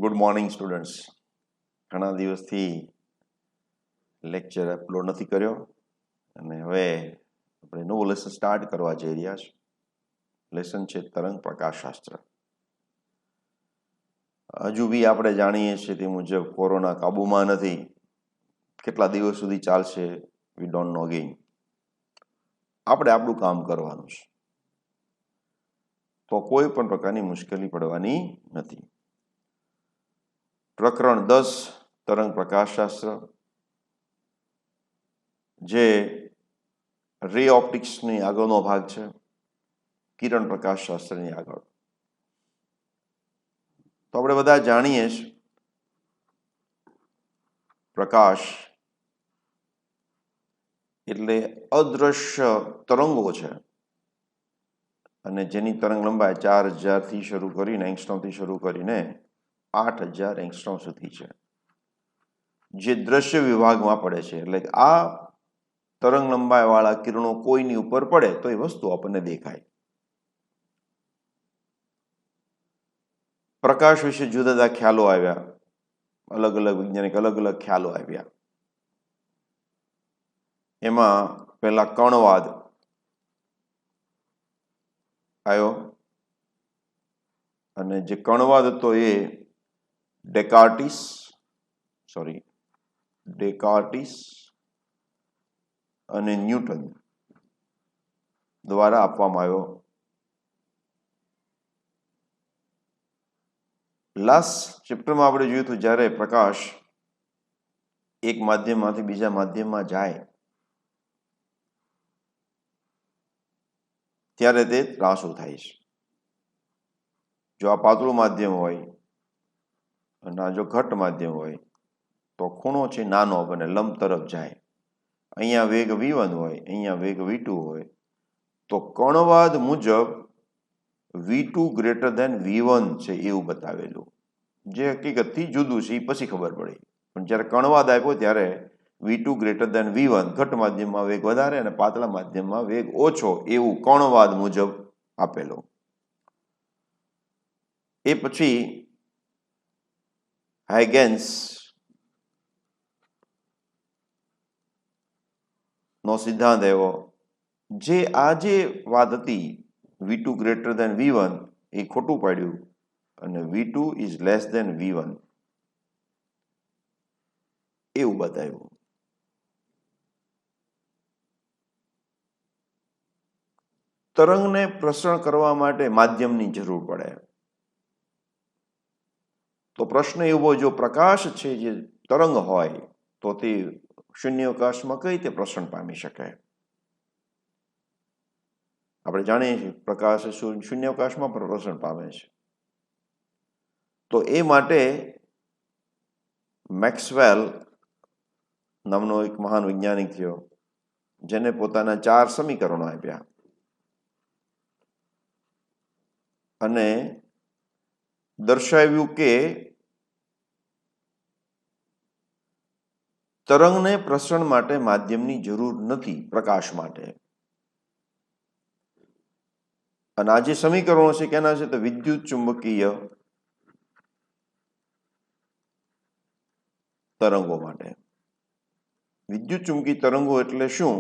Good morning students. ઘણા દિવસથી lecture upload નથી કર્યો અને હવે આપણે નવું લેસન સ્ટાર્ટ કરવા જઈ રહ્યા છીએ. લેસન છે તરંગ પ્રકાશશાસ્ત્ર. હજુ બી આપણે જાણીએ છીએ તે મુજબ કોરોના કાબૂમાં નથી. કેટલા દિવસ સુધી ચાલશે વી ડોન્ટ નો અગેન. આપણે આપણું કામ કરવાનું છે, તો કોઈ પણ પ્રકારની મુશ્કેલી પડવાની નથી. પ્રકરણ 10 તરંગ પ્રકાશશાસ્ત્ર, જે રે ઓપ્ટિક્સની આગળનો ભાગ છે, કિરણ પ્રકાશશાસ્ત્રની આગળ. તો આપણે બધા જાણીએ છીએ પ્રકાશ એટલે અદૃશ્ય તરંગો છે અને જેની તરંગ લંબાઈ 4000થી શરૂ કરીને એંગસ્ટ્રોમથી શરૂ કરીને 8000 એંગસ્ટ્રોમ સુધી છે, જે દ્રશ્ય વિભાગમાં પડે છે. એટલે કે આ તરંગ લંબાઈ વાળા કિરણો કોઈની ઉપર પડે તો એ વસ્તુ આપણને દેખાય. પ્રકાશ વિશે જુદા જુદા ખ્યાલો આવ્યા, અલગ અલગ વૈજ્ઞાનિક અલગ અલગ ખ્યાલો આવ્યા. એમાં પહેલા કણવાદ આવ્યો, અને જે કણવાદ હતો એ ડેકાર્ટિસ અને ન્યૂટન દ્વારા આપવામાં આવ્યો. લાસ્ટ ચેપ્ટરમાં આપણે જોયું હતું, જ્યારે પ્રકાશ એક માધ્યમમાંથી બીજા માધ્યમમાં જાય ત્યારે તે ત્રાંસુ થાય છે. જો આ પાતળું માધ્યમ હોય અને આ જો ઘટ્ટ માધ્યમ હોય તો ખૂણો છે નાનો બને, લંબ તરફ જાય. અહીંયા વેગ v1 હોય, અહીંયા વેગ v2 હોય, તો કણવાદ મુજબ v2 ગ્રેટર દેન v1 છે એવું બતાવેલું, જે હકીકતથી જુદું છે એ પછી ખબર પડી. પણ જ્યારે કણવાદ આપ્યો ત્યારે v2 ગ્રેટર દેન v1, ઘટ્ટ માધ્યમમાં વેગ વધારે અને પાતળા માધ્યમમાં વેગ ઓછો એવું કણવાદ મુજબ આપેલું. એ પછી હાઇગેન્સ નો સિદ્ધાંત આવ્યો, જે આ જે વાત હતી v2 ગ્રેટર દેન v1 એ ખોટું પાડ્યું અને v2 is less than v1 એવું બતાવ્યું. તરંગને પ્રસરણ કરવા માટે માધ્યમની જરૂર પડે. તો પ્રશ્ન એવો, જો પ્રકાશ છે જે તરંગ હોય તો તે શૂન્યાવકાશમાં કઈ રીતે પ્રસરણ પામી શકે? આપણે જાણીએ છીએ પ્રકાશ શૂન્યાવકાશમાં પણ પ્રસરણ પામે છે. તો એ માટે મેક્સવેલ નામનો એક મહાન વૈજ્ઞાનિક થયો, જેને પોતાના 4 સમીકરણો આપ્યા અને દર્શાવ્યું કે તરંગને પ્રસરણ માટે માધ્યમની જરૂર નથી પ્રકાશ માટે. અને આ જે સમીકરણો છે કેના છે? તો વિદ્યુત ચુંબકીય તરંગો માટે. વિદ્યુત ચુંબકીય તરંગો એટલે શું?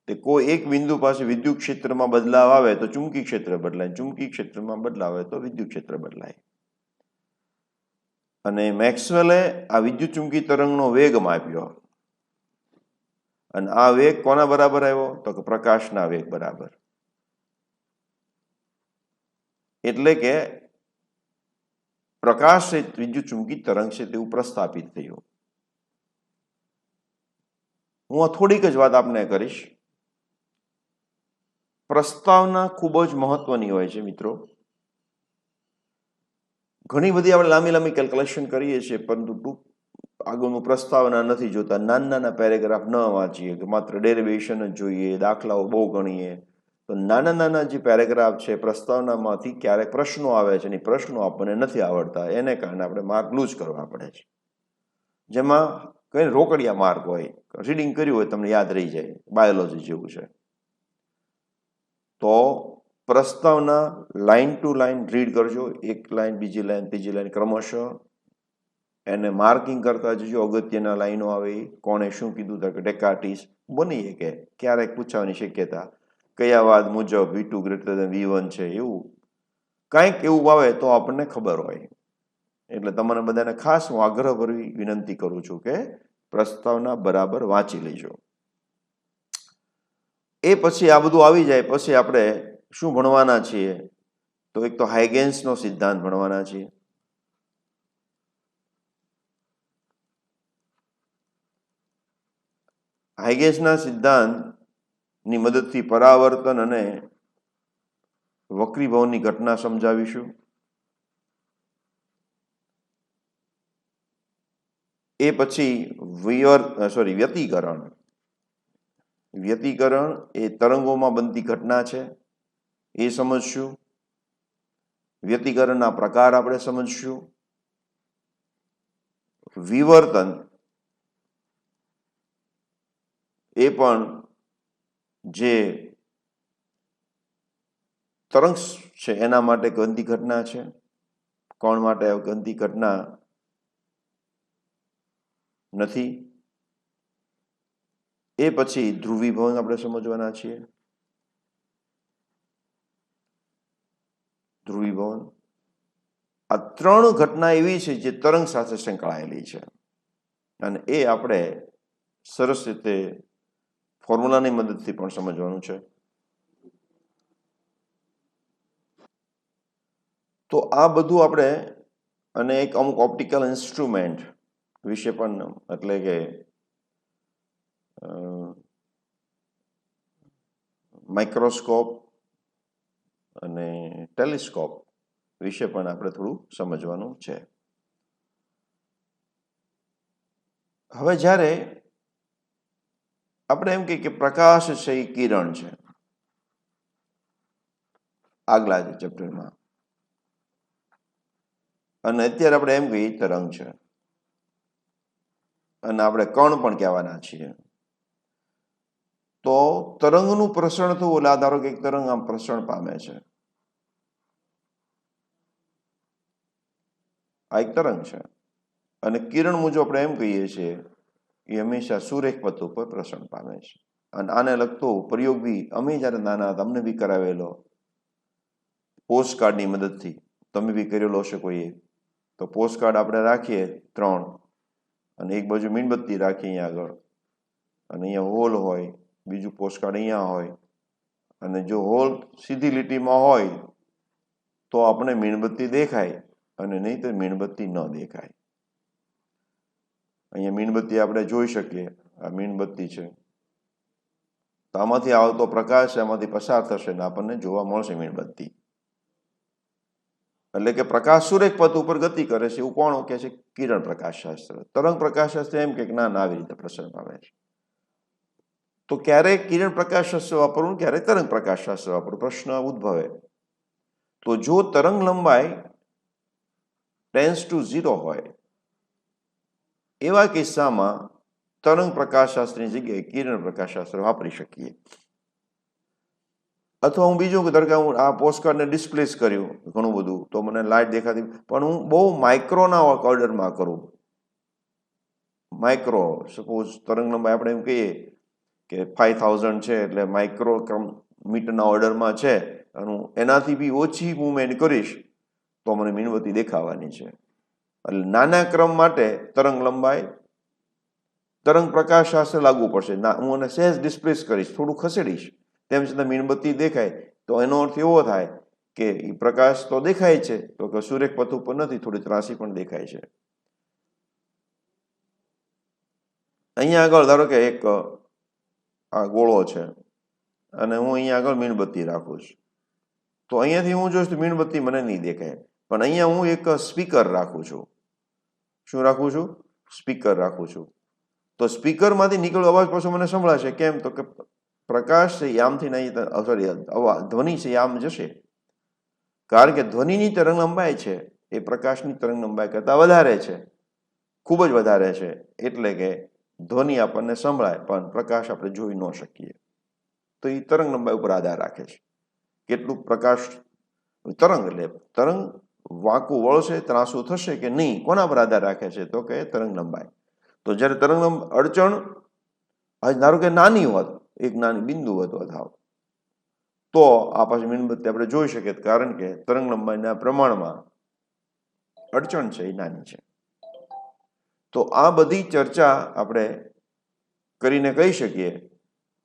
તે કોઈ એક બિંદુ પાસે વિદ્યુત ક્ષેત્રમાં બદલાવ આવે તો ચુંબકીય ક્ષેત્ર બદલાય, ચુંબકીય ક્ષેત્રમાં બદલાવ આવે તો વિદ્યુત ક્ષેત્ર બદલાય. અને મેક્સવેલે આ વિદ્યુત ચુંબકીય તરંગનો વેગ માપ્યો અને આ વેગ કોના બરાબર આવ્યો? તો કે પ્રકાશના વેગ બરાબર. એટલે કે પ્રકાશ એ વિદ્યુત ચુંબકીય તરંગ છે તેવું પ્રસ્થાપિત થયું. હું આ થોડીક જ વાત આપને કરીશ. પ્રસ્તાવના ખૂબ જ મહત્વની હોય છે મિત્રો. ઘણી બધી આપણે લાંબી લાંબી કેલ્ક્યુલેશન કરીએ છીએ, પરંતુ આગળનું પ્રસ્તાવના નથી જોતા. નાના નાના પેરેગ્રાફ ન વાંચીએ, કે માત્ર ડેરિવેશન જ જોઈએ, દાખલાઓ બહુ ગણીએ, તો નાના નાના જે પેરેગ્રાફ છે પ્રસ્તાવનામાંથી ક્યારેક પ્રશ્નો આવે છે અને પ્રશ્નો આપણને નથી આવડતા, એને કારણે આપણે માર્ક લૂઝ કરવા પડે છે. જેમાં કઈ રોકડિયા માર્ક હોય, રીડિંગ કર્યું હોય તમને યાદ રહી જાય, બાયોલોજી જેવું છે. તો પ્રસ્તાવના લાઇન ટુ લાઇન રીડ કરજો, એક લાઇન બીજી લાઇન ત્રીજી લાઇન ક્રમશઃ એને માર્કિંગ કરતા જજો. અગત્યના લાઈનો આવે એ કોણે શું કીધું કે ડેકાર્ટીસ બની કે ક્યારેક પૂછવાની શક્યતા કયા વાદ મુજબ V2 > V1 છે, એવું કંઈક એવું આવે તો આપણને ખબર હોય. એટલે તમારે બધાને ખાસ હું આગ્રહભરી વિનંતી કરું છું કે પ્રસ્તાવના બરાબર વાંચી લેજો. એ પછી આ બધું આવી જાય પછી આપણે શું ભણવાના છીએ? તો એક તો હાઇગેન્સનો સિદ્ધાંત ભણવાના છીએ. હાઇગેન્સના સિદ્ધાંતની મદદથી પરાવર્તન અને વક્રીભાવની ઘટના સમજાવીશું. એ પછી વ્યતિકરણ. વ્યતિકરણ એ તરંગોમાં બનતી ઘટના છે, એ સમજશું. વ્યતિકરણના પ્રકાર આપણે સમજશું. વિવર્તન એ પણ જે તરંગ છે એના માટે ગંદી ઘટના છે. કોણ માટે ગંદી ઘટના નથી. એ પછી ધ્રુવીભવન આપણે સમજવાના છીએ. ધ્રુવીભવન આ ત્રણ ઘટના એવી છે જે તરંગ સાથે સંકળાયેલી છે અને એ આપણે સરસ રીતે ફોર્મ્યુલાની મદદથી પણ સમજવાનું છે. તો આ બધું આપણે અને એક અમુક ઓપ્ટિકલ ઇન્સ્ટ્રુમેન્ટ વિશે પણ એટલે કે માઇક્રોસ્કોપ અને ટેલિસ્કોપ વિશે પણ આપણે થોડું સમજવાનું છે. હવે જ્યારે આપણે એમ કહીએ કે પ્રકાશ છે એ કિરણ છે, આગલા ચેપ્ટરમાં, અને અત્યારે આપણે એમ કહીએ તરંગ છે અને આપણે કણ પણ કહેવાના છીએ. તો તરંગનું પ્રસરણ થવું એટલે ધારો કે એક તરંગ આમ પ્રસરણ પામે છે, આ એક તરંગ છે. અને કિરણ મુજબ આપણે એમ કહીએ છીએ એ હંમેશા સુરેખ પથ ઉપર પ્રસરણ પામે છે. અને આને લગતો પ્રયોગ બી અમે જ્યારે નાના હતા અમને બી કરાવેલો પોસ્ટ કાર્ડની મદદથી. તમે બી કરેલો હશે કોઈએ. તો પોસ્ટ કાર્ડ આપણે રાખીએ 3 અને એક બાજુ મીણબત્તી રાખીએ અહીંયા આગળ અને અહીંયા હોલ હોય, બીજું પોસ્ટ કાર્ડ અહીંયા હોય અને જો હોલ સીધી લીટીમાં હોય તો આપણે મીણબત્તી દેખાય અને નહીં તો મીણબત્તી ન દેખાય. અહીંયા મીણબત્તી આપણે જોઈ શકીએ, આ મીણબત્તી છે તો આમાંથી આવતો પ્રકાશ એમાંથી પસાર થશે ને આપણને જોવા મળશે મીણબત્તી. એટલે કે પ્રકાશ સુરેખ પથ ઉપર ગતિ કરે છે એવું કોણ કહે છે? કિરણ પ્રકાશશાસ્ત્ર. તરંગ પ્રકાશશાસ્ત્ર એમ કે ના આવી રીતે પ્રસરણ પામે છે. તો ક્યારેક કિરણ પ્રકાશશાસ્ત્ર વાપરવું, ક્યારેક તરંગ પ્રકાશશાસ્ત્ર વાપરવું, પ્રશ્ન ઉદ્ભવે. તો જો તરંગ લંબાઈ ટેન્ડ્સ ટુ 0 હોય એવા કિસ્સામાં તરંગ પ્રકાશશાસ્ત્રની જગ્યાએ કિરણ પ્રકાશશાસ્ત્ર વાપરી શકીએ. અથવા હું બીજું ધારો કે હું આ પોસ્ટકાર્ડને ડિસ્પ્લેસ કર્યું ઘણું બધું તો મને લાઇટ દેખાતી, પણ હું બહુ માઇક્રોના ઓર્ડરમાં કરું. માઇક્રો સપોઝ તરંગ લંબાઈ આપણે એમ કહીએ કે 5000 છે એટલે માઇક્રો મીટરના ઓર્ડરમાં છે અને હું એનાથી બી ઓછી મૂવમેન્ટ કરીશ તો મને મીણબત્તી દેખાવાની છે. એટલે નાના ક્રમ માટે તરંગ લંબાઈ તરંગ પ્રકાશશાસ્ત્ર લાગુ પડશે. હું એને સહેજ ડિસ્પ્લેસ કરીશ, થોડું ખસેડીશ, તેમ છતાં મીણબત્તી દેખાય તો એનો અર્થ એવો થાય કે એ પ્રકાશ તો દેખાય છે તો કે સુરેખ પથ ઉપર નથી, થોડી ત્રાસી પણ દેખાય છે. અહીંયા આગળ ધારો કે એક આ ગોળો છે અને હું અહીંયા આગળ મીણબત્તી રાખું છું તો અહીંયાથી હું જોઈશ તો મીણબત્તી મને નહીં દેખાય, પણ અહીંયા હું એક સ્પીકર રાખું છું. શું રાખું છું? સ્પીકર રાખું છું. તો સ્પીકરમાંથી નીકળેલો અવાજ પાછો મને સંભળાશે. કેમ? તો કે પ્રકાશ છે આમથી નહીં, સોરી ધ્વનિ છે આમ જશે, કારણ કે ધ્વનિની તરંગ લંબાઈ છે એ પ્રકાશની તરંગ લંબાઈ કરતાં વધારે છે, ખૂબ જ વધારે છે. એટલે કે ધ્વનિ આપણને સંભળાય પણ પ્રકાશ આપણે જોઈ ન શકીએ. તો એ તરંગ લંબાઈ ઉપર આધાર રાખે છે. કેટલું પ્રકાશ તરંગ એટલે તરંગ વાંકું વળશે ત્રાસું થશે કે નહીં કોના પર આધાર રાખે છે તો કે તરંગ લંબાઈ. તો જ્યારે તરંગ અડચણ ધારો કે નાની હોત એક નાની બિંદુ હતો થાવ તો આ પાછી મીણબત્તી આપણે જોઈ શકીએ કારણ કે તરંગ લંબાઈના પ્રમાણમાં અડચણ છે એ નાની છે. તો આ બધી ચર્ચા આપણે કરીને કહી શકીએ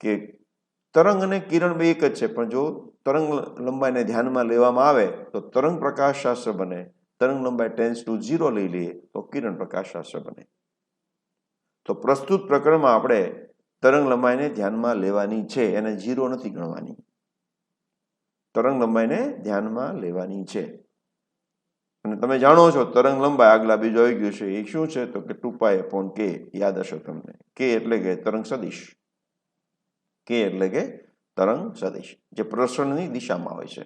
કે તરંગ અને કિરણ બે એક જ છે પણ જો તરંગ લંબાઈને ધ્યાનમાં લેવામાં આવે તો તરંગ પ્રકાશ શાસ્ત્ર બને, તરંગ લંબાઈ ટેન્સ ટુ 0 લઈ લઈએ તો કિરણ પ્રકાશ શાસ્ત્ર બને. તો પ્રસ્તુત પ્રકરણમાં આપણે તરંગ લંબાઈને ધ્યાનમાં લેવાની છે, એને 0 નથી ગણવાની, તરંગ લંબાઈને ધ્યાનમાં લેવાની છે. અને તમે જાણો છો તરંગ લંબાઈ આગલા બીજો આવી ગયું છે એ શું છે તો કે 2π/k યાદ હશે તમને. કે એટલે કે તરંગ સદિશ, કે એટલે કે તરંગ સદિશ જે પ્રસરણની દિશામાં હોય છે,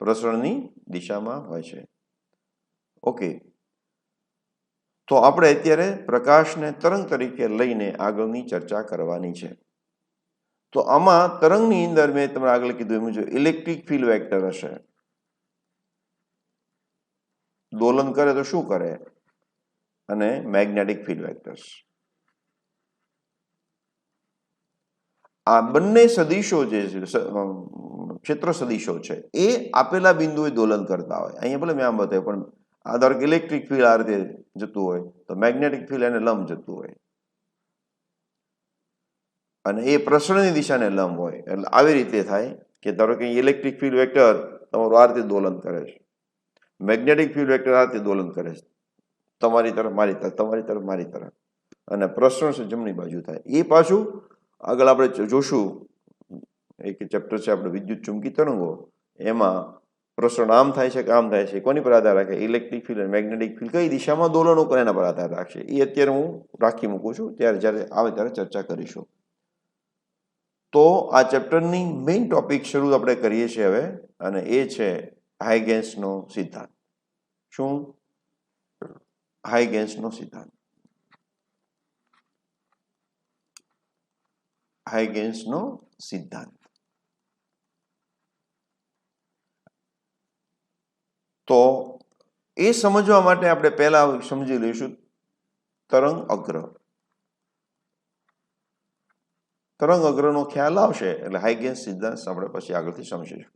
પ્રસરણની દિશામાં હોય છે. ઓકે, તો આપણે અત્યારે પ્રકાશને તરંગ તરીકે લઈને આગળની ચર્ચા કરવાની છે. તો આમાં તરંગની અંદર મેં તમને આગળ કીધું એમ જો ઇલેક્ટ્રિક ફિલ્ડ વેક્ટર હશે, દોલન કરે તો શું કરે, અને મેગ્નેટિક ફિલ્ડ વેક્ટર્સ. આ બંને સદિશો જે ક્ષેત્ર સદિશો છે એ આપેલા બિંદુએ દોલન કરતા હોય. અહીંયા ભલે મેં આમ બતાવ્યું પણ આ ધારો કે ઇલેક્ટ્રિક ફિલ્ડ આ રીતે જતું હોય તો મેગ્નેટિક ફિલ્ડ એને લંબ જતું હોય અને એ પ્રસરણની દિશાને લંબ હોય. એટલે આવી રીતે થાય કે ધારો કે ઇલેક્ટ્રિક ફિલ્ડ વેક્ટર તમારું આ રીતે દોલન કરે છે, મેગ્નેટિક ફિલ્ડ વેક્ટર આ રીતે દોલન કરે છે, તમારી તરફ મારી તરફ, તમારી તરફ મારી તરફ, અને પ્રસરણ છે જમણી બાજુ થાય. એ પાછું આગળ આપણે જોશું એક ચેપ્ટર છે આપણે વિદ્યુત ચુંબકી તરંગો, એમાં પ્રસરણ આમ થાય છે કે આમ થાય છે કોની પર આધાર રાખે, ઇલેક્ટ્રિક ફિલ્ડ અને મેગ્નેટિક ફિલ્ડ કઈ દિશામાં દોલનો કરે એના પર આધાર રાખશે. એ અત્યારે હું રાખી મૂકું છું, ત્યારે જ્યારે આવે ત્યારે ચર્ચા કરીશું. તો આ ચેપ્ટરની મેઇન ટોપિક શરૂ આપણે કરીએ છીએ હવે, અને એ છે હાઇગેન્સનો સિદ્ધાંત. શું? હાઇગેન્સનો સિદ્ધાંત. હાઇગેન્સનો સિદ્ધાંત. તો એ સમજવા માટે આપણે પહેલા સમજી લઈશું તરંગ અગ્ર. તરંગ અગ્રનો ખ્યાલ આવશે એટલે હાઇગેન્સ સિદ્ધાંત આપણે પછી આગળથી સમજીશું.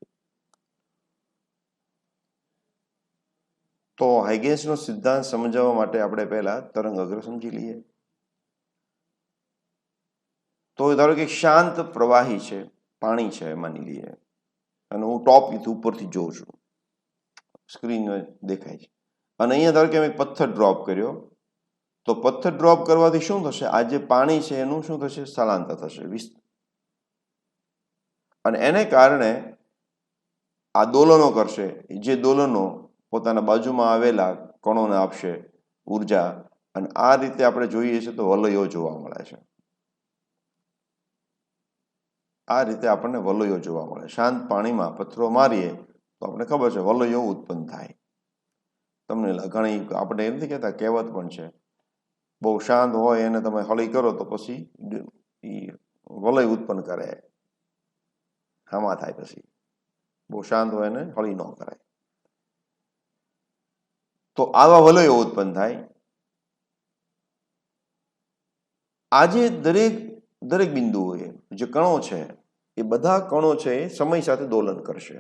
તો હાઇગેન્સનો સિદ્ધાંત સમજાવવા માટે આપણે પહેલા તરંગ અગ્ર સમજી લઈએ. તો ધારો કે શાંત પ્રવાહી છે, પાણી છે માની લઈએ, અને હું ટોપ ઉપરથી જોઉં છું, સ્ક્રીન દેખાય છે, અને અહીંયા ધારો કે મેં પથ્થર ડ્રોપ કર્યો, તો પથ્થર ડ્રોપ કરવાથી શું થશે, આ જે પાણી છે એનું શું થશે, સ્થળાંતર થશે, અને એને કારણે આ દોલનો કરશે, જે દોલનો પોતાના બાજુમાં આવેલા કણોને આપશે ઉર્જા, અને આ રીતે આપણે જોઈએ છીએ તો વલયો જોવા મળે છે. આ રીતે આપણને વલયો જોવા મળે. શાંત પાણીમાં પથ્થરો મારીએ તો આપણે ખબર છે વલયો ઉત્પન્ન થાય. તમને ઘણી આપણે એમ નથી કહેતા, કહેવત પણ છે, બહુ શાંત હોય એને તમે હળી કરો તો પછી વલય ઉત્પન્ન કરે, આમાં થાય. પછી બહુ શાંત હોય એને હળી ન કરાય. તો આવા વલયો ઉત્પન્ન થાય. આજે દરેક બિંદુઓએ જે કણો છે એ બધા કણો છે એ સમય સાથે દોલન કરશે.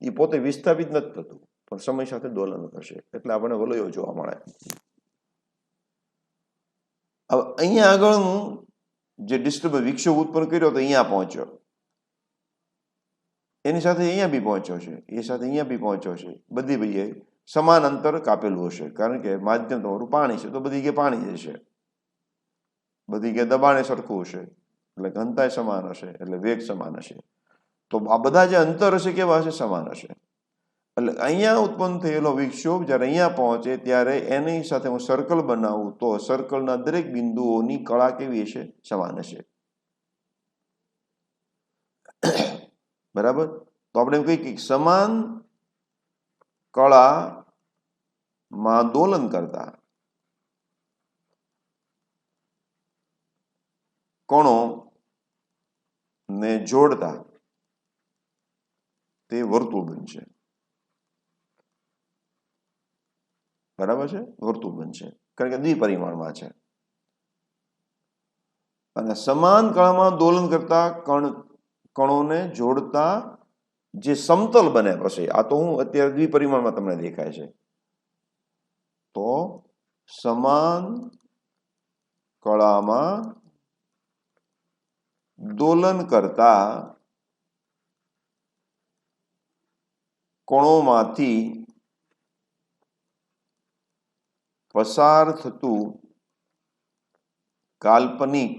એ પોતે વિસ્થાપિત નથી થતું પણ સમય સાથે દોલન કરશે, એટલે આપણને વલયો જોવા મળે. હવે અહીંયા આગળનું જે ડિસ્ટર્બ વિક્ષોભ ઉત્પન્ન કર્યો તો અહીંયા પહોંચ્યો, એની સાથે અહીંયા બી પહોંચ્યો છે, એ સાથે અહીંયા બી પહોંચ્યો છે, બધી જગ્યાએ સમાન અંતર કાપેલું હશે, કારણ કે માધ્યમ તમારું પાણી છે તો બધી જગ્યાએ પાણી હશે, બધી જગ્યાએ દબાણે સરખું હશે, એટલે ઘનતા સમાન હશે, એટલે વેગ સમાન હશે. તો આ બધા જે અંતર હશે કેવા હશે, સમાન હશે. એટલે અહીંયા ઉત્પન્ન થયેલો વિક્ષોભ જ્યારે અહીંયા પહોંચે ત્યારે એની સાથે હું સર્કલ બનાવું તો સર્કલના દરેક બિંદુઓની કળા કેવી હશે, સમાન હશે. બરાબર? તો આપણે એમ કહીએ કે સમાન કળામાં દોલન કરતા કણો ને જોડતા તે વર્તુળ બનશે. બરાબર છે, વર્તુળ બનશે, કારણ કે દ્વિપરિમાણમાં છે. અને સમાન કળામાં દોલન કરતા કણોને જોડતા જે સમતલ બને પછી, આ તો હું અત્યારે દ્વિપરિમાણમાં તમને દેખાય છે, તો સમાન કળામાં દોલન કરતા કણોમાંથી પસાર થતું કાલ્પનિક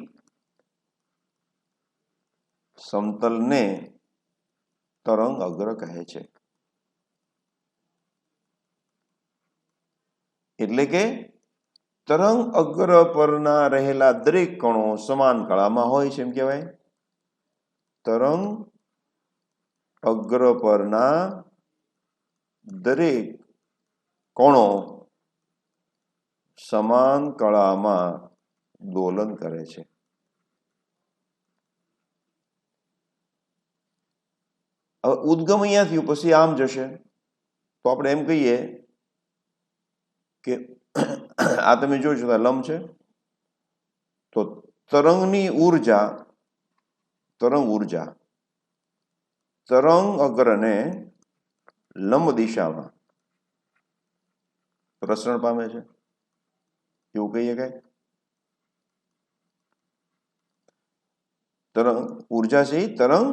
સમતલને તરંગ અગ્ર કહે છે. એટલે કે તરંગ અગ્ર પરના રહેલા દરેક કણો સમાન કળામાં હોય છે એમ કહેવાય. તરંગ અગ્ર પરના દરેક કણો સમાન કળામાં દોલન કરે છે. હવે ઉદ્ગમ અહીંયા થયું, પછી આમ જશે, તો આપણે એમ કહીએ કે આ તમે જોજો આ લંબ છે, તો તરંગની ઉર્જા તરંગ અગ્રને લંબ દિશામાં પ્રસરણ પામે છે એવું કહીએ. કઈ તરંગ ઉર્જા છે, તરંગ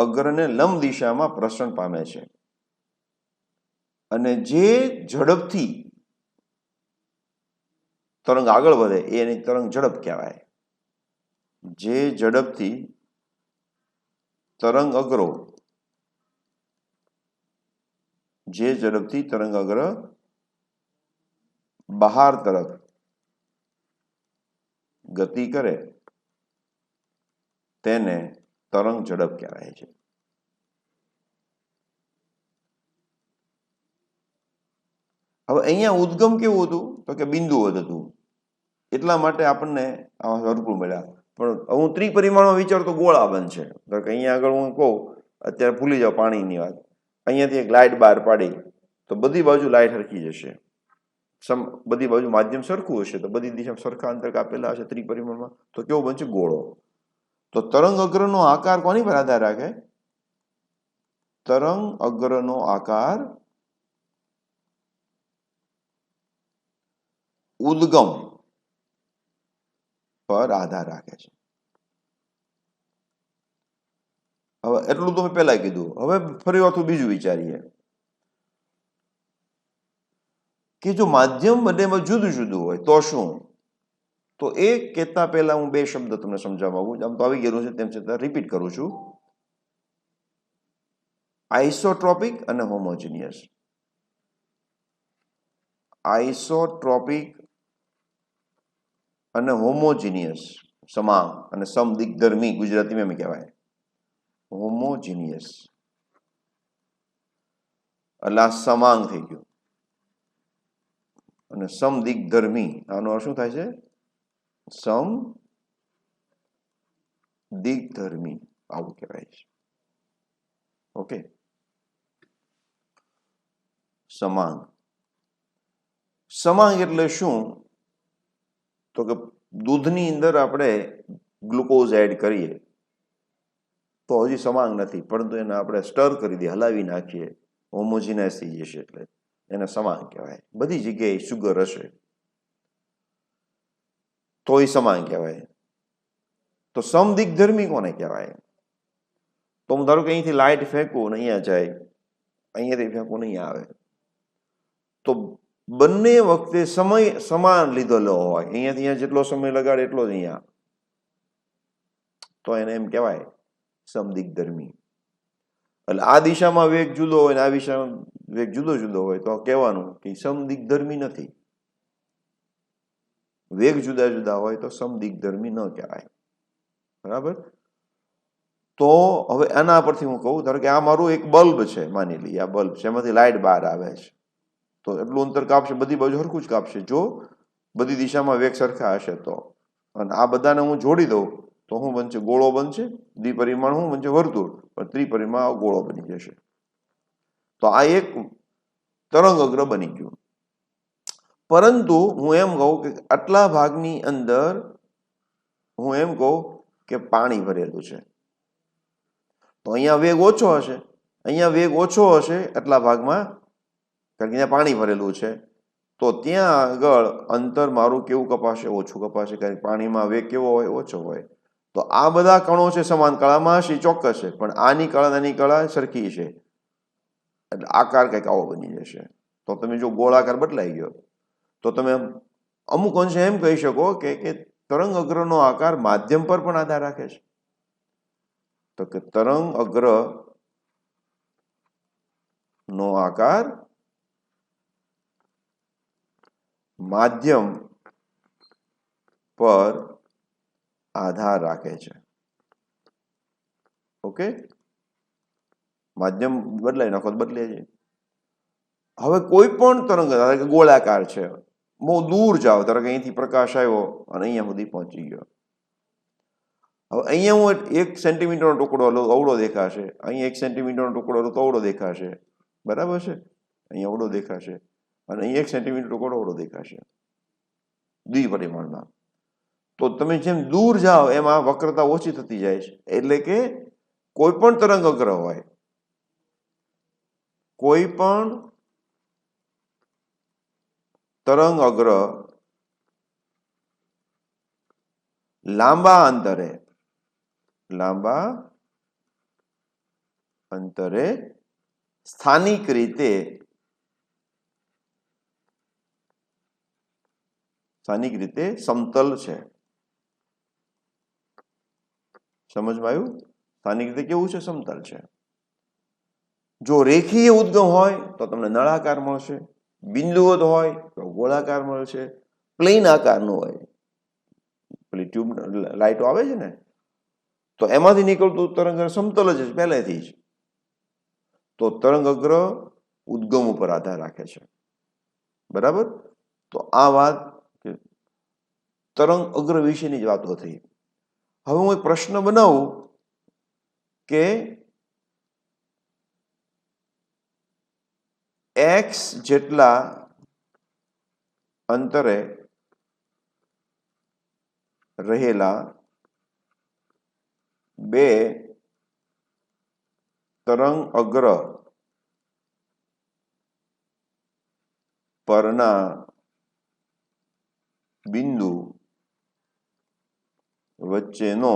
અગ્રને લંબ દિશામાં પ્રસરણ પામે છે. અને જે ઝડપથી તરંગ આગળ વધે એની તરંગ ઝડપ કહેવાય. જે ઝડપથી તરંગ અગ્ર બહાર તરફ ગતિ કરે તેને તરંગ ઝડપ કહેવાય છે. હવે અહીંયા ઉદ્ગમ કેવું હતું, તો કે બિંદુવત હતું, એટલા માટે આપણને આવા વર્તુળ મળ્યા. પણ હું ત્રિપરિમાણમાં વિચારું તો ગોળા બનશે. કારણ કે અહીંયા આગળ હું કહું, અત્યારે ભૂલી જાઓ પાણીની વાત, અહીંયાથી એક લાઇટ બહાર પાડી તો બધી બાજુ લાઇટ હરખી જશે. બધી બાજુ માધ્યમ સરખું હશે તો બધી દિશામાં સરખા અંતર કાપેલા હશે ત્રિપરિમાણમાં, તો કેવો બનશે? ગોળો. તો તરંગ અગ્રનો આકાર કોની પર આધાર રાખે? તરંગ અગ્રનો આકાર ઉદ્ગમ પર આધાર રાખે છે. હવે એટલું તો મેં પહેલા કીધું. હવે ફરી વાર બીજું વિચારીએ કે જો માધ્યમ બંનેમાં જુદું જુદું હોય તો શું? તો એ કહેતા પહેલા હું બે શબ્દ તમને સમજાવવા માંગુ છું. આમ તો આવી ગયેલું છે, તેમ છતાં રિપીટ કરું છું. આઇસોટ્રોપિક અને હોમોજીનિયસ. આઇસોટ્રોપિક અને હોમોજીનિયસ, સમાંગ અને સમદિગ્ધર્મી ગુજરાતીમાં એમ કહેવાય. હોમોજીનિયસ એટલે આ સમાંગ થઈ ગયું, અને સમદિગ્ધર્મી આનો અર્થ શું થાય છે? સમદિગ્ધર્મી આવું કહેવાય છે. ઓકે, સમાંગ. સમાંગ એટલે શું? તો કે દૂધની અંદર આપણે ગ્લુકોઝ એડ કરીએ તો હજી સમાંગ નથી, પરંતુ એને આપણે સ્ટર કરી દઈએ, હલાવી નાખીએ, હોમોજીનાઇઝ થઈ જશે, એટલે એને સમાંગ કહેવાય. બધી જગ્યાએ સુગર હશે તો એ સમાંગ કહેવાય. તો સમદિગ્ધર્મી કોને કહેવાય? તો હું ધારો કે અહીંથી લાઇટ ફેંકું ને અહીંયા જાય, અહીંયાથી ફેંકું નહીં આવે, તો બંને વખતે સમય સમાન લીધેલો હોય, અહીંયાથી અહીંયા જેટલો સમય લગાડે એટલો જ અહીંયા, તો એને એમ કહેવાય સમદિગ્ધર્મી. એટલે આ દિશામાં વેગ જુદો હોય ને આ દિશામાં વેગ જુદો જુદો હોય તો કહેવાનું કે સમદિગ્ધર્મી નથી. વેગ જુદા જુદા હોય તો સમદિગ્ધર્મી ન કહેવાય. બરાબર? તો હવે આના પરથી હું કહું, ધારો કે આ મારું એક બલ્બ છે, માની લઈએ આ બલ્બ છે, એમાંથી લાઇટ બહાર આવે છે, તો એટલું અંતર કાપશે, બધી બાજુ સરખું જ કાપશે જો બધી દિશામાં વેગ સરખા હશે તો. અને આ બધાને હું જોડી દઉં તો શું બનશે? ગોળો બનશે. દ્વિપરિમાણ શું બનશે? વર્તુળ. પણ ત્રિપરિમાણ ગોળો બની જશે. તો આ એક તરંગ અગ્ર બની ગયું. પરંતુ હું એમ કહું કે આટલા ભાગની અંદર હું એમ કહું કે પાણી ભરેલું છે, તો અહીંયા વેગ ઓછો હશે. અહીંયા વેગ ઓછો હશે આટલા ભાગમાં, કારણ કે અહીંયા પાણી ભરેલું છે. તો ત્યાં આગળ અંતર મારું કેવું કપાશે? ઓછું કપાશે, કારણ કે પાણીમાં વેગ કેવો હોય? ઓછો હોય. તો આ બધા કણો છે સમાન કળામાં હશે, ચોક્કસ છે, પણ આની કળા નાની કળા સરખી છે, એટલે આકાર કંઈક આવો બની જશે. તો તમે જો ગોળાકાર બદલાઈ ગયો, તો તમે અમુક અંશે એમ કહી શકો કે તરંગ અગ્રનો આકાર માધ્યમ પર પણ આધાર રાખે છે. તો કે તરંગ અગ્ર નો આકાર માધ્યમ પર આધાર રાખે છે. ઓકે, માધ્યમ બદલાઈ નાખો તો બદલે છે. હવે કોઈ પણ તરંગ ધારો કે ગોળાકાર છે, બહુ દૂર જાઓ, ધારો કે અહીંથી પ્રકાશ આવ્યો અને અહીંયા સુધી પહોંચી ગયો. હવે અહીંયા હું 1 સેન્ટીમીટરનો ટુકડો લઉં, અવળો દેખાશે. અહીંયા 1 સેન્ટીમીટરનો ટુકડો લઉં તો અવળો દેખાશે, બરાબર છે? અહીંયા અવળો દેખાશે અને અહીંયા 1 સેન્ટીમીટર ટુકડો અવળો દેખાશે, દ્વિપરિમાણમાં. તો તમે જેમ દૂર જાઓ એમ આ વક્રતા ઓછી થતી જાય છે. એટલે કે કોઈ પણ તરંગ અગ્ર હોય, કોઈ પણ તરંગ અગ્ર લાંબા અંતરે સ્થાનિક રીતે સમતલ છે. સમજમાં આવ્યું? સ્થાનિક રીતે કેવું છે? સમતલ છે. જો રેખીય ઉદ્ગમ હોય તો તમને નળાકાર મળશે, બિંદુવત હોય તો ગોળાકાર મળશે, પ્લેન આકારનું હોય, પેલી ટ્યુબ લાઇટો આવે છે ને, તો એમાંથી નીકળતું તરંગ સમતલ જ પહેલેથી જ. તો તરંગ અગ્ર ઉદ્ગમ ઉપર આધાર રાખે છે, બરાબર? તો આ વાત તરંગ અગ્ર વિશેની જ વાતો થઈ. હવે હું એક પ્રશ્ન બનાવું કે x જેટલા અંતરે રહેલા બે તરંગ અગ્ર પરના બિંદુ વચ્ચેનો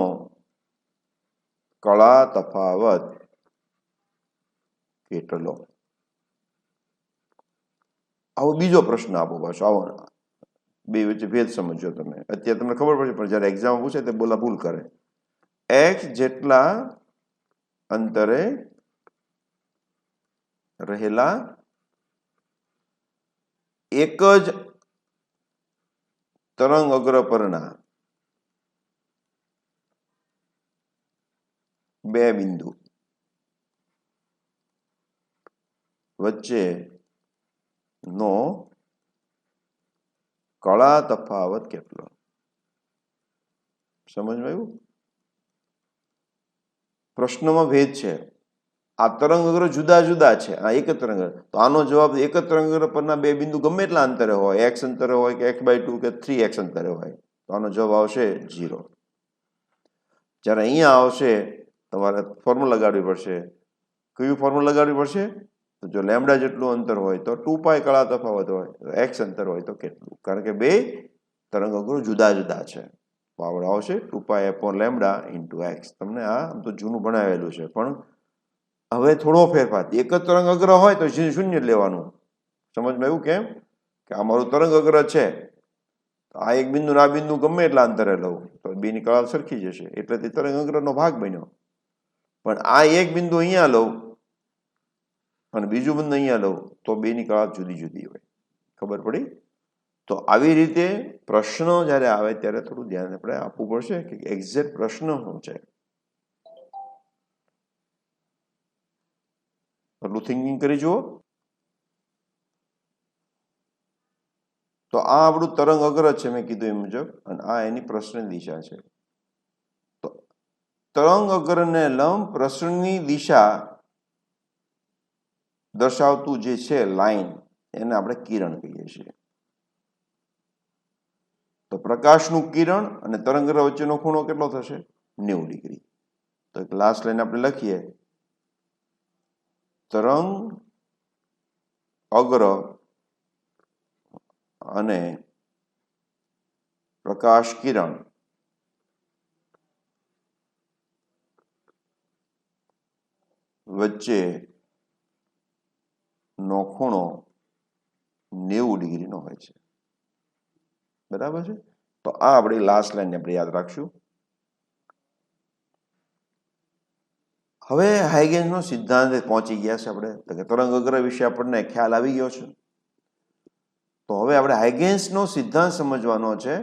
કળા તફાવત કેટલો? આવો બીજો પ્રશ્ન આપો પાછો. આવો બે વચ્ચે ભેદ સમજો તમે. અત્યારે તમને ખબર પડશે, પણ જયારે એક્ઝામ પૂછે તે બોલા ભૂલ કરે. x જેટલા અંતરે રહેલા એક જ તરંગ અગ્ર પરના બે બિંદુ વચ્ચે નો કળા તફાવત કેટલો? સમજમાં આવ્યું? પ્રશ્નમાં ભેદ છે. આ તરંગ અગ્ર જુદા જુદા છે, આ એક જ તરંગ. તો આનો જવાબ એક જ તરંગ અગ્ર પરના બે બિંદુ ગમે એટલા અંતરે હોય, x અંતરે હોય કે x/2 કે 3x અંતરે હોય, તો આનો જવાબ આવશે 0. જ્યારે અહીંયા આવશે તમારે ફોર્મ્યુલા લગાડવી પડશે. કયું ફોર્મ્યુલા લગાડવી પડશે? તો જો લેમડા જેટલું અંતર હોય તો 2π કળા તફાવત હોય, x અંતર હોય તો કેટલું? કારણ કે બે તરંગ અગ્રો જુદા જુદા છે. આવડે આવશે 2π/λ×x. તમને આ આમ તો જૂનું ભણાવેલું છે, પણ હવે થોડો ફેરફાર. એક જ તરંગ અગ્ર હોય તો શૂન્ય લેવાનું. સમજમાં એવું? કેમ કે આ મારું તરંગ અગ્ર છે, આ એક બિંદુ આ બિંદુ ગમે એટલા અંતરે લઉં તો બેની કળા સરખી જશે, એટલે તે તરંગ અગ્રનો ભાગ બન્યો. પણ આ એક બિંદુ અહીંયા લઉં અને બીજું બિંદુ અહીંયા લઉં તો બેની કળા જુદી જુદી હોય. ખબર પડી? તો આવી રીતે પ્રશ્નો જ્યારે આવે ત્યારે થોડું ધ્યાન આપણે આપવું પડશે કે એક્ઝેક્ટ પ્રશ્ન શું છે. એટલું થિંકિંગ કરી જુઓ. તો આ આપણું તરંગ અગ્ર છે, મેં કીધું એ મુજબ, અને આ એની પ્રસરણ દિશા છે. તો તરંગ અગ્રને લંબ પ્રસરણની દિશા દર્શાવતું જે છે લાઈન એને આપણે કિરણ કહીએ છીએ. તો પ્રકાશનું કિરણ અને તરંગગ્રહ વચ્ચેનો ખૂણો કેટલો થશે? 90 ડિગ્રી. તો એક લાસ્ટ લાઈન આપણે લખીએ, તરંગ અગ્ર અને પ્રકાશ કિરણ વચ્ચે નો ખૂણો 90 ડિગ્રીનો હોય છે. બરાબર છે? તો આ આપણી લાસ્ટ લાઈન આપણે યાદ રાખશું. હવે હાઇગેન્સનો સિદ્ધાંત પહોંચી ગયા છે આપણે, તો કે તરંગ અગ્ર વિશે આપણને ખ્યાલ આવી ગયો છે. તો હવે આપણે હાઇગેન્સનો સિદ્ધાંત સમજવાનો છે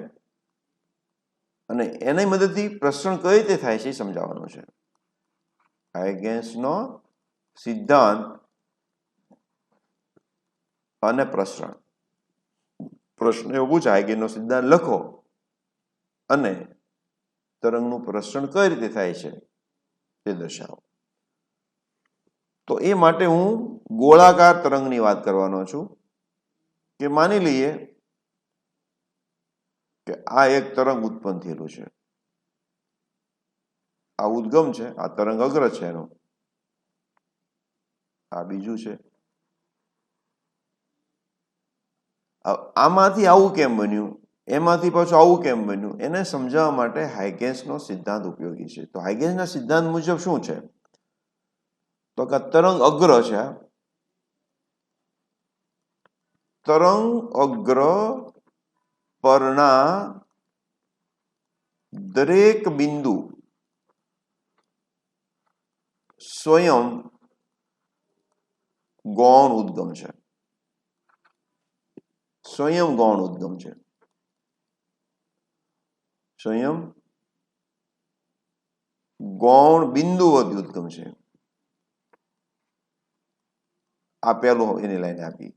અને એની મદદથી પ્રસરણ કઈ રીતે થાય છે એ સમજાવવાનું છે. હાઇગેન્સનો સિદ્ધાંત અને પ્રસરણ. પ્રશ્ન એવો પૂછે, હાઇગેન્સનો સિદ્ધાંત લખો અને તરંગનું પ્રસરણ કઈ રીતે થાય છે તે દર્શાવો. તો એ માટે હું ગોળાકાર તરંગની વાત કરવાનો છું. કે માની લઈએ કે આ એક તરંગ ઉત્પન્ન થયેલું છે, આ ઉદ્ગમ છે, આ તરંગ અગ્ર છે એનો, આ બીજું છે. આમાંથી આવું કેમ બન્યું, એમાંથી પાછું આવું કેમ બન્યું, એને સમજાવવા માટે હાઇગેન્સનો સિદ્ધાંત ઉપયોગી છે. તો હાઇગેન્સના સિદ્ધાંત મુજબ શું છે? તો કે તરંગ અગ્ર છે, તરંગ અગ્ર પરના દરેક બિંદુ સ્વયં ગૌણ ઉદ્ગમ છે. સ્વયં ગૌણ ઉદ્ગમ છે. સ્વયં ગૌણ બિંદુવત ઉદ્ગમ છે. આ પહેલું એની લાઈન આપી.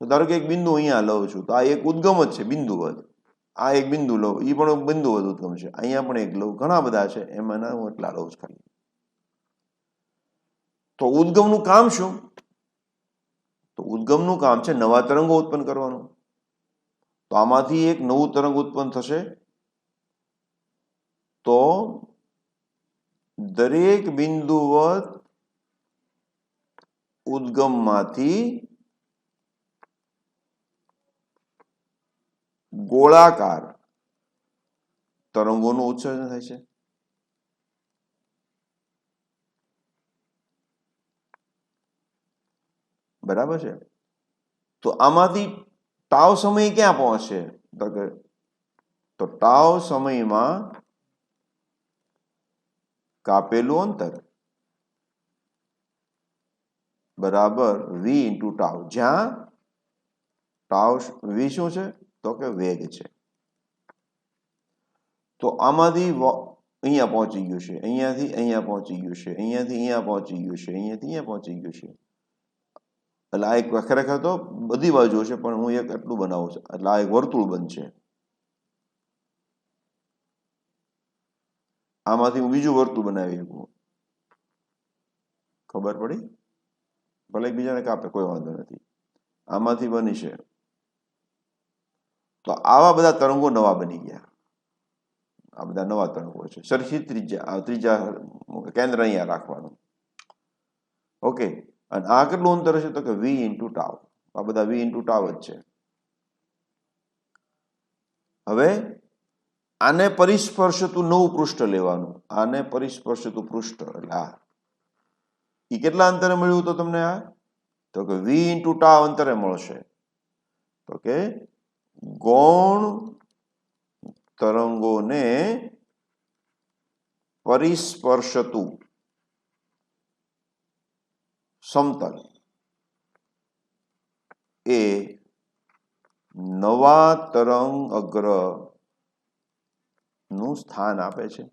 તો ધારો કે એક બિંદુ અહીંયા લઉં છું, તો આ એક ઉદ્ગમ જ છે બિંદુવત. આ એક બિંદુ લઉં, એ પણ બિંદુવત ઉદ્ગમ છે. અહીંયા પણ એક લઉં, ઘણા બધા છે, એમાંના હું એટલા લઉં છું ખાલી. તો ઉદ્ગમનું કામ શું? તો ઉદ્ગમનું કામ છે નવા તરંગો ઉત્પન્ન કરવાનું. તો આમાંથી એક નવું તરંગ ઉત્પન્ન થશે, તો દરેક બિંદુવત ઉદ્ગમમાંથી ગોળાકાર તરંગોનું ઉત્સર્જન થાય છે. બરાબર છે? તો આમાંથી ટાવ સમય ક્યાં પહોંચશે? તો ટાવ સમયમાં કાપેલું અંતર બરાબર વી ઇન્ટુ ટાવ. જ્યાં ટાવ વી શું છે? તો કે વેગ છે. તો આમાંથી અહીંયા પહોંચી ગયું છે, અહીંયાથી અહીંયા પહોંચી ગયું છે, અહીંયાથી અહીંયા પહોંચી ગયું છે, અહીંયાથી અહીંયા પહોંચી ગયું છે. એટલે આ એક ખરેખર તો બધી બાજુ છે, પણ હું એક એટલું બનાવું છું, એટલે આ એક વર્તુળ બનશે. આમાંથી હું બીજું વર્તુળ બનાવી શકું. ખબર પડી? ભલે એકબીજાને કાપે, કોઈ વાંધો નથી. આમાંથી બની છે. તો આવા બધા તરંગો નવા બની ગયા. આ બધા નવા તરંગો છે. સરખી ત્રિજ્યા કેન્દ્ર અહીંયા રાખવાનું. ઓકે. અને આ કેટલું અંતર છે? તો કે વી ઇન્ટુ ટાવ. આ બધા વી ઇન્ટુ ટાવ જ છે. હવે આને પરિસ્પર્શતું નવું પૃષ્ઠ લેવાનું. આને પરિસ્પર્શતું પૃષ્ઠ એટલે આ. એ કેટલા અંતરે મળ્યું તો તમને આ? તો કે વી ઇન્ટુ ટાવ અંતરે મળશે. તો કે ગૌણ તરંગોને પરિસ્પર્શતું સમતલ એ નવા તરંગ અગ્ર નું સ્થાન આપે છે.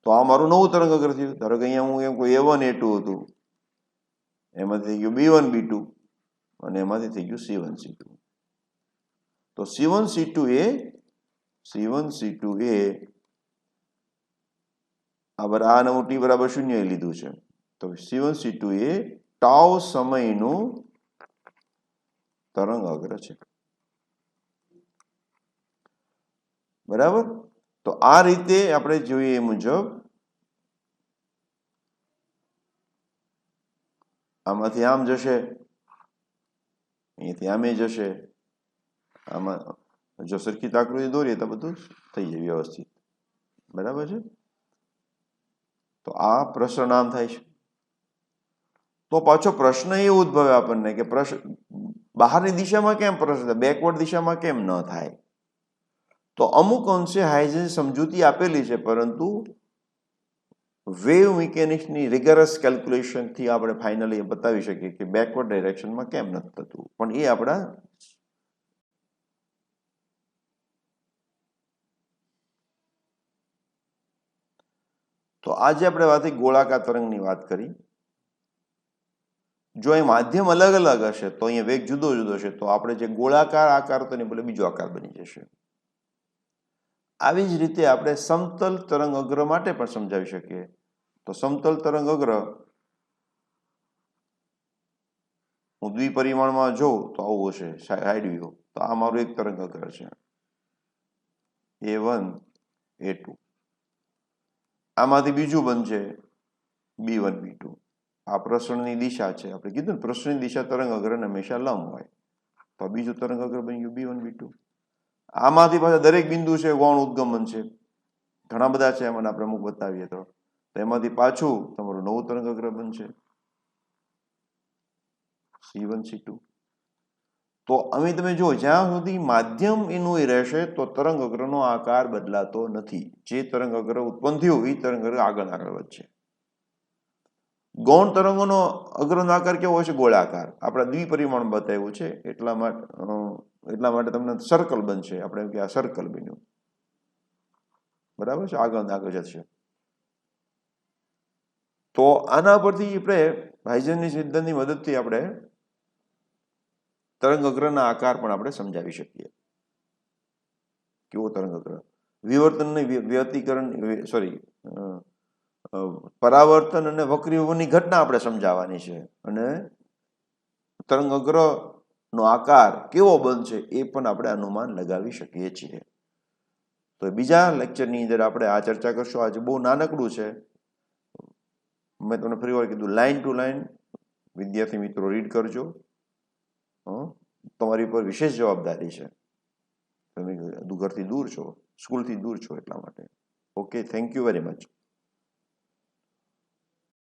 તો આ મારું નવું તરંગ અગ્ર થયું. ધારો કે અહીંયા હું એમ કોઈ A1 A2 હતું, એમાંથી થઈ ગયું B1 B2 અને એમાંથી થઈ ગયું C1 C2. તો C1 C2 એ આ નવું T બરાબર 0 લીધું છે. તો C1 C2 એ ટાઉ સમયનું તરંગ અગ્ર છે, બરાબર. તો આ રીતે આપણે જોઈએ એ મુજબ આમાંથી આમ જશે, અહીંયાથી આમે જશે, આમાં જો સરખી આકૃતિ દોરીએ તો બધું થઈ જાય વ્યવસ્થિત, બરાબર છે. તો આ પ્રસરણ આમ થાય છે. તો પાછો પ્રશ્ન એ ઉદ્ભવે આપણને કે પ્રશ્ન બહારની દિશામાં કેમ પ્રશ્ન થાય, બેકવર્ડ દિશામાં કેમ ન થાય? તો અમુક અંશે હાઇજેન્સ સમજૂતી આપેલી છે, પરંતુ વેવ મિકેનિક્સની રિગરસ કેલ્ક્યુલેશનથી આપણે ફાઇનલી બતાવી શકીએ કે બેકવર્ડ ડાયરેક્શનમાં કેમ નથી થતું. પણ એ આપણા તો આજે આપણે વાત ગોળાકાર તરંગની વાત કરી. જો એ માધ્યમ અલગ અલગ હશે તો અહીંયા વેગ જુદો જુદો હશે, તો આપણે જે ગોળાકાર આકાર હતો ને બોલે બીજો આકાર બની જશે. આવી જ રીતે આપણે સમતલ તરંગ અગ્ર માટે પણ સમજાવી શકીએ. તો સમતલ તરંગ અગ્ર હું દ્વિપરિમાણમાં જોઉં તો આવું હશે સાઈડ વ્યૂ. તો આ મારું એક તરંગ અગ્ર છે A1 A2. આમાંથી બીજું બનશે B1 B2. આ પ્રસરણની દિશા છે, આપણે કીધું ને પ્રસરણની દિશા તરંગ અગ્ર હંમેશા લંબ હોય, તો બીજું તરંગ અગ્ર બની ગયું B1 B2. આમાંથી પાછા દરેક બિંદુ છે ગૌણ ઉદ્ગમન છે, ઘણા બધા છે, એમાં આપણે અમુક બતાવીએ તો એમાંથી પાછું તમારું નવું તરંગ અગ્ર બનશે C1 C2. તો અમે તમે જો જ્યાં સુધી માધ્યમ એનું એ રહેશે તો તરંગ અગ્રનો આકાર બદલાતો નથી. જે તરંગ અગ્ર ઉત્પન્ન થયું એ તરંગ અગ્ર આગળ આગળ વધશે. ગૌણ તરંગોનો અગ્રનો આકાર કેવો હોય છે? ગોળાકાર. આપણે દ્વિપરિમાણ બતાવ્યું છે એટલા માટે તમને સર્કલ બનશે, આપણે કે આ સર્કલ બન્યું, બરાબર છે, આગળ આગળ જશે. તો આના પરથી આપણે હાઇજેન્સની સિદ્ધાંતની મદદથી આપણે તરંગ અગ્રના આકાર પણ આપણે સમજાવી શકીએ. કેવો તરંગ અગ્ર? વિવર્તનની વ્યતિકરણ પરાવર્તન અને વક્રીભવનની ઘટના આપણે સમજાવવાની છે, અને તરંગ અગ્રનો આકાર કેવો બનશે એ પણ આપણે અનુમાન લગાવી શકીએ છીએ. તો બીજા લેક્ચરની અંદર આપણે આ ચર્ચા કરશું. આજે બહુ નાનકડું છે, મેં તમને ફરી વાર કીધું, લાઈન ટુ લાઈન વિદ્યાર્થી મિત્રો રીડ કરજો. તમારી પર વિશેષ જવાબદારી છે, તમે ઘરથી દૂર છો, સ્કૂલથી દૂર છો, એટલા માટે. Okay, thank you very much.